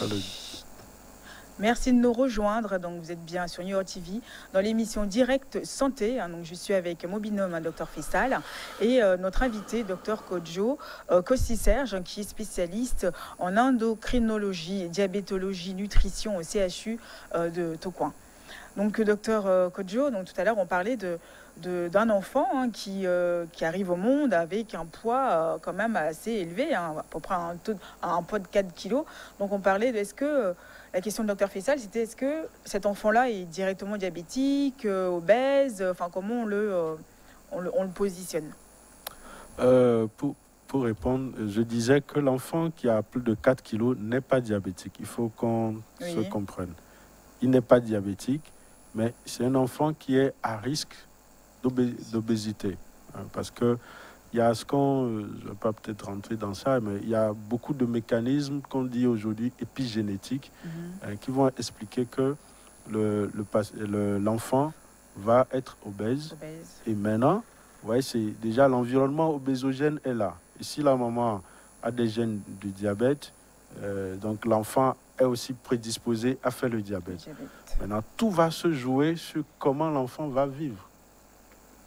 ça le... Merci de nous rejoindre. Donc, vous êtes bien sur New York TV dans l'émission Direct Santé. Donc, je suis avec mon binôme, Dr Fissal, et notre invité, Dr Kodjo Kossi-Serge, qui est spécialiste en endocrinologie, diabétologie, nutrition au CHU de Tocoin. Donc, docteur Kodjo, donc tout à l'heure, on parlait d'un enfant qui arrive au monde avec un poids quand même assez élevé, à peu près un poids de 4 kilos. Donc, on parlait de est-ce que la question de docteur Fissal, c'était est-ce que cet enfant-là est directement diabétique, obèse, enfin comment on le positionne? Pour répondre, je disais que l'enfant qui a plus de 4 kilos n'est pas diabétique. Il faut qu'on se comprenne. Il n'est pas diabétique, mais c'est un enfant qui est à risque d'obésité. Parce que il y a ce qu'on, je ne vais pas peut-être rentrer dans ça, mais il y a beaucoup de mécanismes qu'on dit aujourd'hui épigénétiques qui vont expliquer que l'enfant va être obèse. Et maintenant, ouais, c'est déjà l'environnement obésogène est là. Et si la maman a des gènes du diabète, donc l'enfant est aussi prédisposé à faire le diabète. Maintenant, tout va se jouer sur comment l'enfant va vivre.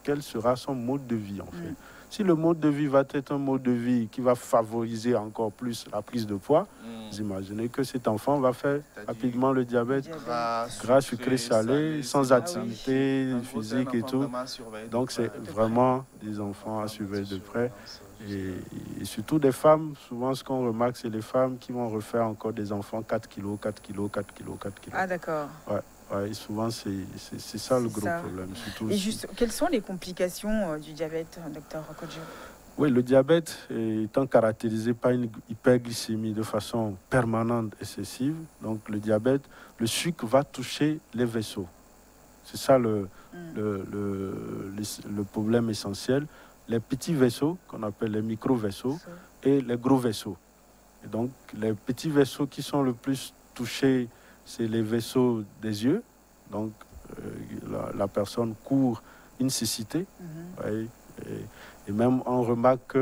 Quel sera son mode de vie, en fait. Si le mode de vie va être un mode de vie qui va favoriser encore plus la prise de poids, vous imaginez que cet enfant va faire rapidement le diabète, gras, sucré, salé, sans activité physique et tout. Donc, c'est vraiment des enfants à surveiller de près. Et surtout des femmes, souvent ce qu'on remarque, c'est les femmes qui vont refaire encore des enfants 4 kilos, 4 kilos, 4 kilos, 4 kilos. Ah, d'accord. Ouais. Ouais, souvent, c'est ça le gros problème. Surtout et juste, quelles sont les complications du diabète, docteur Kodjo? Oui, le diabète étant caractérisé par une hyperglycémie de façon permanente, excessive. Donc, le diabète, le sucre va toucher les vaisseaux. C'est ça le problème essentiel. Les petits vaisseaux, qu'on appelle les micro-vaisseaux, et les gros vaisseaux. Et donc, les petits vaisseaux qui sont le plus touchés, c'est les vaisseaux des yeux. Donc, la personne court une cécité. Ouais, et même, on remarque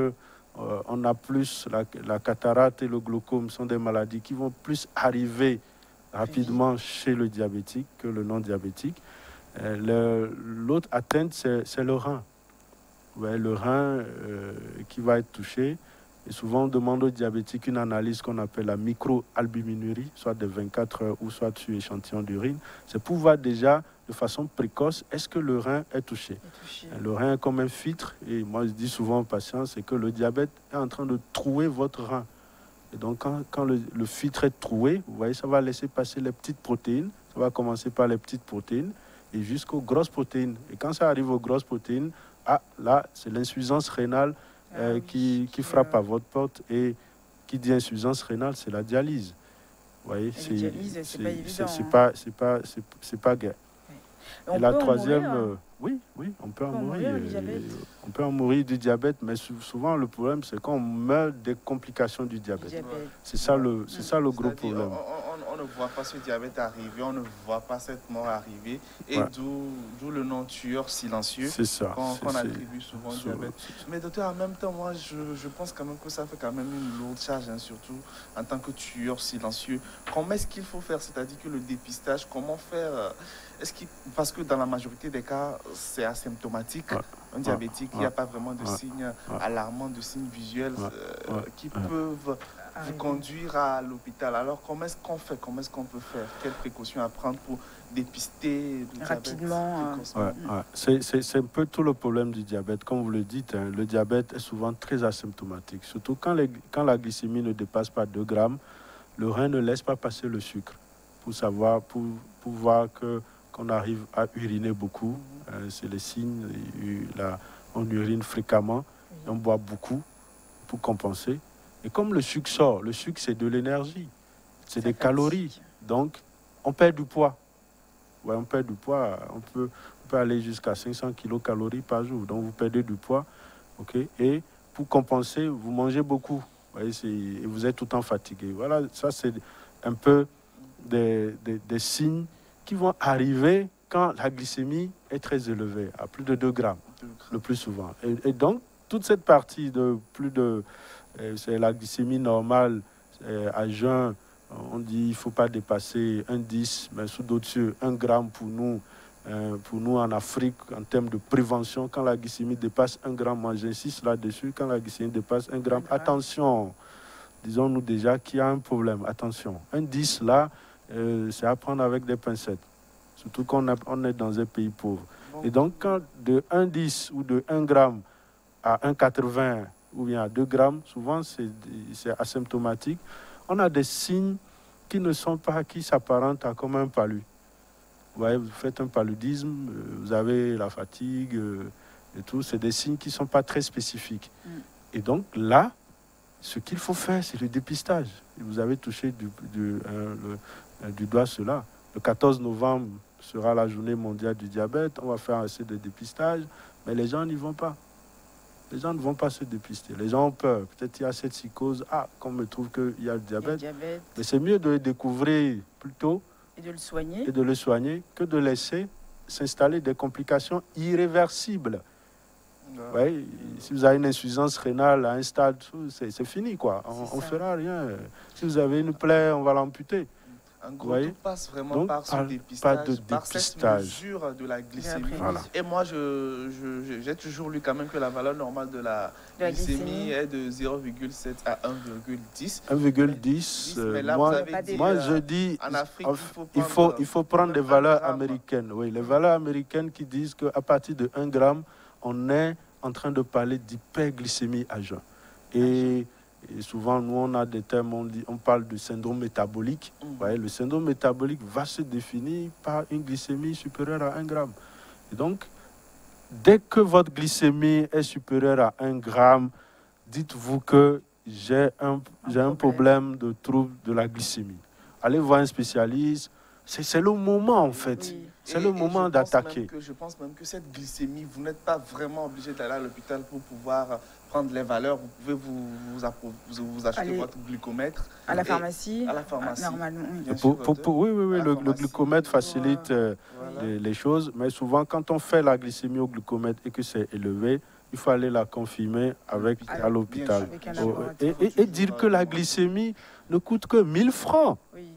qu'on a plus la cataracte et le glaucome sont des maladies qui vont plus arriver rapidement chez le diabétique que le non-diabétique. L'autre atteinte, c'est le rein. Ouais, le rein qui va être touché. Et souvent, on demande aux diabétiques une analyse qu'on appelle la microalbuminurie, soit de 24 heures ou soit sur échantillon d'urine. C'est pour voir déjà de façon précoce, est-ce que le rein est touché. Le rein est comme un filtre. Et moi, je dis souvent aux patients, c'est que le diabète est en train de trouer votre rein. Et donc, quand le filtre est troué, vous voyez, ça va laisser passer les petites protéines. Ça va commencer par les petites protéines et jusqu'aux grosses protéines. Et quand ça arrive aux grosses protéines, là, c'est l'insuffisance rénale qui frappe à votre porte. Et qui dit insuffisance rénale, c'est la dialyse. Vous voyez, c'est pas gai. Et la troisième, oui, on peut en mourir. On peut en mourir du diabète, mais souvent le problème, c'est qu'on meurt des complications du diabète. C'est ça le gros problème. On ne voit pas ce diabète arriver, on ne voit pas cette mort arriver, et d'où le nom tueur silencieux qu'on attribue souvent au diabète. Mais docteur, en même temps, moi, je pense quand même que ça fait quand même une lourde charge, surtout en tant que tueur silencieux. Comment est-ce qu'il faut faire? C'est-à-dire que le dépistage, comment faire? Parce que dans la majorité des cas, c'est asymptomatique. Un diabétique, il n'y a pas vraiment de signes alarmants, de signes visuels qui peuvent vous conduire à l'hôpital. Alors, comment est-ce qu'on fait? Comment est-ce qu'on peut faire? Quelles précautions à prendre pour dépister le rapidement C'est un peu tout le problème du diabète. Comme vous le dites, le diabète est souvent très asymptomatique. Surtout quand la glycémie ne dépasse pas 2 grammes, le rein ne laisse pas passer le sucre pour voir qu'on arrive à uriner beaucoup. C'est les signes. On urine fréquemment, on boit beaucoup pour compenser. Et comme le sucre sort, le sucre, c'est de l'énergie, c'est des calories. Donc, on perd du poids. Ouais, on perd du poids. On peut aller jusqu'à 500 kilocalories par jour. Donc, vous perdez du poids. Okay? Et pour compenser, vous mangez beaucoup. Ouais, et vous êtes tout le temps fatigué. Voilà, ça, c'est un peu des signes qui vont arriver quand la glycémie est très élevée, à plus de 2 grammes, le plus souvent. Et donc, toute cette partie de plus de... c'est la glycémie normale à jeun On dit qu'il ne faut pas dépasser 1,10, mais sous d'autres cieux, 1 gramme pour nous en Afrique, en termes de prévention. Quand la glycémie dépasse 1 gramme, moi j'insiste là-dessus, quand la glycémie dépasse 1 gramme, attention, disons-nous déjà qu'il y a un problème, attention. 1,10 là, c'est à prendre avec des pincettes, surtout qu'on est dans un pays pauvre. Et donc, quand de 1,10 ou de 1 gramme à 1,80 ou bien à 2 grammes, souvent c'est asymptomatique, on a des signes qui ne sont pas, qui s'apparentent à comme un palu. Vous voyez, vous faites un paludisme, vous avez la fatigue et tout, c'est des signes qui ne sont pas très spécifiques. Et donc là, ce qu'il faut faire, c'est le dépistage. Et vous avez touché du doigt cela. Le 14 novembre sera la journée mondiale du diabète, on va faire assez de dépistage, mais les gens n'y vont pas. Les gens ne vont pas se dépister. Les gens ont peur. Peut-être il y a cette psychose. Ah, qu'on me trouve qu'il y a le diabète. Mais c'est mieux de le découvrir plus tôt et de le soigner que de laisser s'installer des complications irréversibles. Ouais, si vous avez une insuffisance rénale à un stade, c'est fini, quoi. On ne fera rien. Si vous avez une plaie, on va l'amputer. En gros, tout passe vraiment par ce dépistage, par cette mesure de la glycémie. Voilà. Et moi, j'ai toujours lu quand même que la valeur normale de la glycémie est de 0,7 à 1,10. 1,10. Moi, je dis, en Afrique, il faut prendre des valeurs américaines. Oui, les valeurs américaines qui disent qu'à partir de 1 gramme, on est en train de parler d'hyperglycémie à jeun. Et souvent, nous, on a des termes, on parle de syndrome métabolique. Vous voyez, le syndrome métabolique va se définir par une glycémie supérieure à 1 gramme. Et donc, dès que votre glycémie est supérieure à 1 gramme, dites-vous que j'ai un problème de trouble de la glycémie. Allez voir un spécialiste. C'est le moment, en fait. Oui. C'est le moment d'attaquer. Je pense même que cette glycémie, vous n'êtes pas vraiment obligé d'aller à l'hôpital pour pouvoir prendre les valeurs. Vous pouvez vous acheter votre glucomètre. À la pharmacie. À la pharmacie. Normalement, oui. Le glucomètre facilite les choses. Mais souvent, quand on fait la glycémie au glucomètre et que c'est élevé, il faut aller la confirmer à l'hôpital. Et dire que la glycémie ne coûte que 1 000 francs. Oui.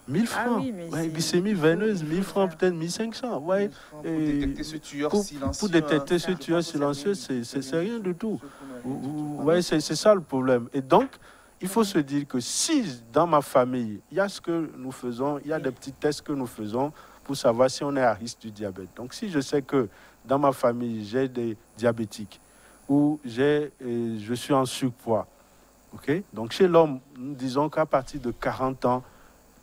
1000 francs. Ah oui, glycémie veineuse, 1000 francs, peut-être 1500. Ouais. Pour détecter ce tueur silencieux. Pour détecter ce tueur silencieux, c'est rien du tout. Ouais, c'est ça le problème. Et donc, il faut se dire que si dans ma famille, il y a ce que nous faisons, il y a des petits tests que nous faisons pour savoir si on est à risque du diabète. Donc, si je sais que dans ma famille, j'ai des diabétiques ou je suis en surpoids, okay? Donc chez l'homme, nous disons qu'à partir de 40 ans,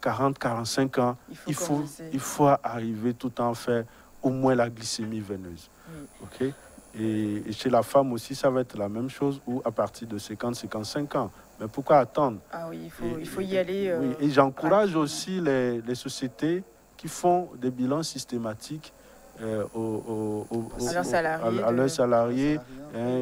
40-45 ans, il faut arriver tout en faire au moins la glycémie veineuse. Oui. Okay? Et chez la femme aussi, ça va être la même chose, ou à partir de 50-55 ans. Mais pourquoi attendre? Ah oui, il faut y aller. Oui. Et j'encourage aussi les sociétés qui font des bilans systématiques à leurs salariés.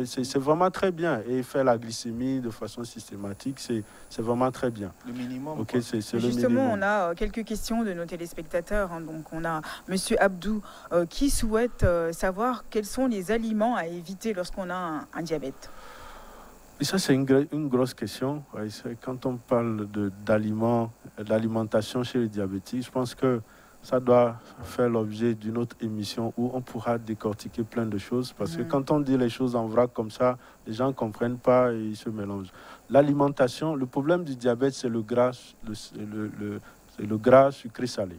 C'est vraiment très bien. Et faire la glycémie de façon systématique, c'est vraiment très bien. Le minimum. Okay, c'est justement, on a quelques questions de nos téléspectateurs. Donc, on a M. Abdou qui souhaite savoir quels sont les aliments à éviter lorsqu'on a un diabète. Et ça, c'est une grosse question. Ouais, quand on parle d'alimentation chez les diabétiques, je pense que ça doit faire l'objet d'une autre émission où on pourra décortiquer plein de choses. Parce que quand on dit les choses en vrac comme ça, les gens ne comprennent pas et ils se mélangent. L'alimentation, le problème du diabète, c'est le gras, le gras sucré-salé.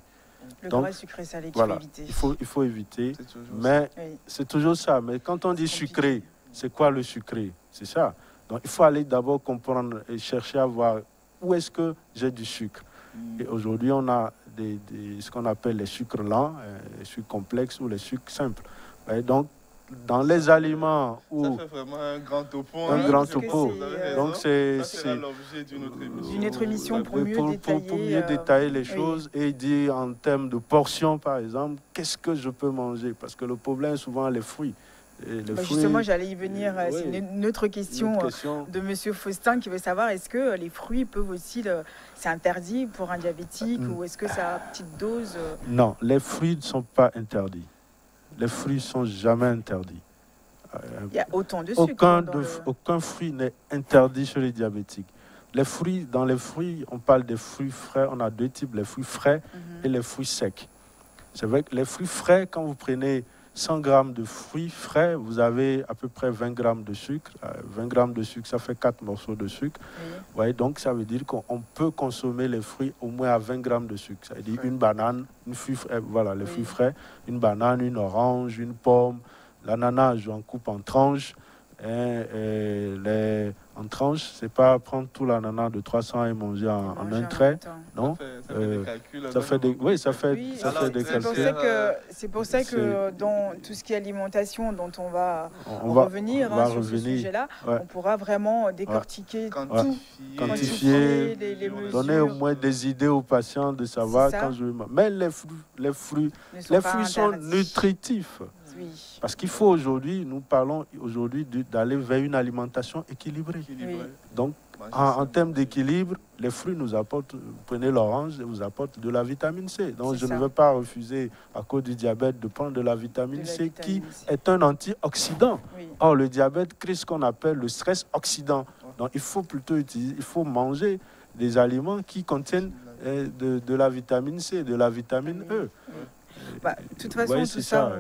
Le gras sucré-salé qu'il faut éviter. Il faut éviter. Mais c'est toujours ça. Mais quand on dit sucré, c'est quoi le sucré? C'est ça. Donc il faut aller d'abord comprendre et chercher à voir où est-ce que j'ai du sucre. Et aujourd'hui, on a ce qu'on appelle les sucres lents, les sucres complexes ou les sucres simples. Et donc, dans les aliments où... Ça fait vraiment un grand topo. Un grand topo. Donc, c'est l'objet d'une autre émission pour mieux détailler les choses et dire en termes de portions, par exemple, qu'est-ce que je peux manger? Parce que le problème, souvent, les fruits. Justement, j'allais y venir. C'est une autre question de M. Faustin qui veut savoir est-ce que les fruits peuvent aussi... C'est interdit pour un diabétique ou est-ce que ça a petite dose? Non, les fruits ne sont pas interdits. Les fruits ne sont jamais interdits. Il y a autant de sucre. Aucun fruit n'est interdit chez les diabétiques. les fruits, dans les fruits, on parle des fruits frais. On a deux types, les fruits frais et les fruits secs. C'est vrai que les fruits frais, quand vous prenez 100 grammes de fruits frais, vous avez à peu près 20 grammes de sucre. 20 grammes de sucre, ça fait 4 morceaux de sucre. Oui. Ouais, donc, ça veut dire qu'on peut consommer les fruits au moins à 20 grammes de sucre. Ça veut dire une banane, une fruit frais, voilà, les fruits frais, une banane, une orange, une pomme. L'ananas, j'en coupe en tranches. En tranches, c'est pas prendre tout l'ananas de 300 et manger en un trait, non? Ça fait des calculs. C'est pour ça que dans tout ce qui est alimentation, dont on va revenir sur ce sujet-là, on pourra vraiment décortiquer tout, quantifier, les mesures, donner au moins des idées aux patients de savoir quand je... Mais les fruits sont nutritifs. Oui. Parce qu'il faut aujourd'hui, nous parlons aujourd'hui d'aller vers une alimentation équilibrée. Oui. Donc, en termes d'équilibre, les fruits nous apportent, vous prenez l'orange, vous apporte de la vitamine C. Donc, je ne veux pas refuser, à cause du diabète, de prendre de la vitamine C, qui est un antioxydant. Oui. Or, le diabète crée ce qu'on appelle le stress oxydant. Donc, il faut plutôt manger des aliments qui contiennent de la vitamine C, de la vitamine E. De toute façon, tout ça,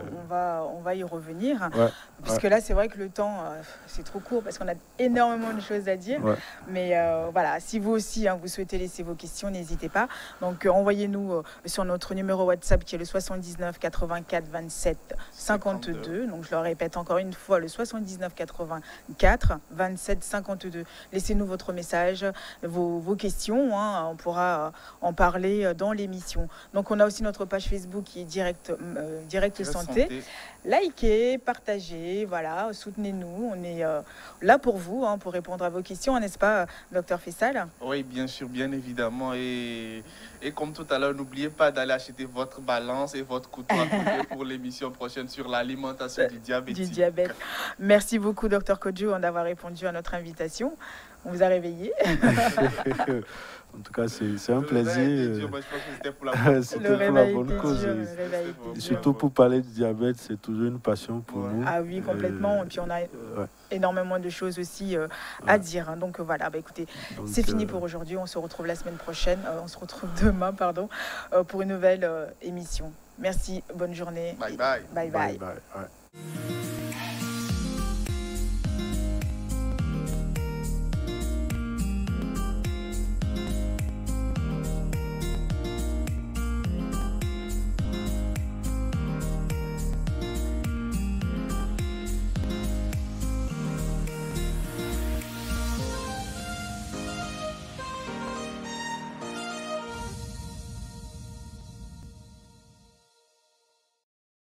on va y revenir. Puisque là, c'est vrai que le temps, c'est trop court parce qu'on a énormément de choses à dire. Mais voilà, si vous aussi, vous souhaitez laisser vos questions, n'hésitez pas. Donc, envoyez-nous sur notre numéro WhatsApp qui est le 79 84 27 52. Donc, je le répète encore une fois, le 79 84 27 52. Laissez-nous votre message, vos questions. On pourra en parler dans l'émission. Donc, on a aussi notre page Facebook qui est Direct Santé. Likez, partagez, voilà, soutenez-nous. On est là pour vous, pour répondre à vos questions, n'est-ce pas, Dr Fissal? Oui, bien sûr, bien évidemment. Et comme tout à l'heure, n'oubliez pas d'aller acheter votre balance et votre couteau à couper pour l'émission prochaine sur l'alimentation du diabète. Merci beaucoup, Dr Kodjo, d'avoir répondu à notre invitation. On vous a réveillé. En tout cas, c'est un plaisir. C'était pour la bonne cause. Surtout pour parler du diabète, c'est toujours une passion pour nous. Ah oui, complètement. Et puis on a énormément de choses aussi à dire. Donc voilà, écoutez, c'est fini pour aujourd'hui. On se retrouve la semaine prochaine. On se retrouve demain, pour une nouvelle émission. Merci, bonne journée. Bye bye. Bye bye.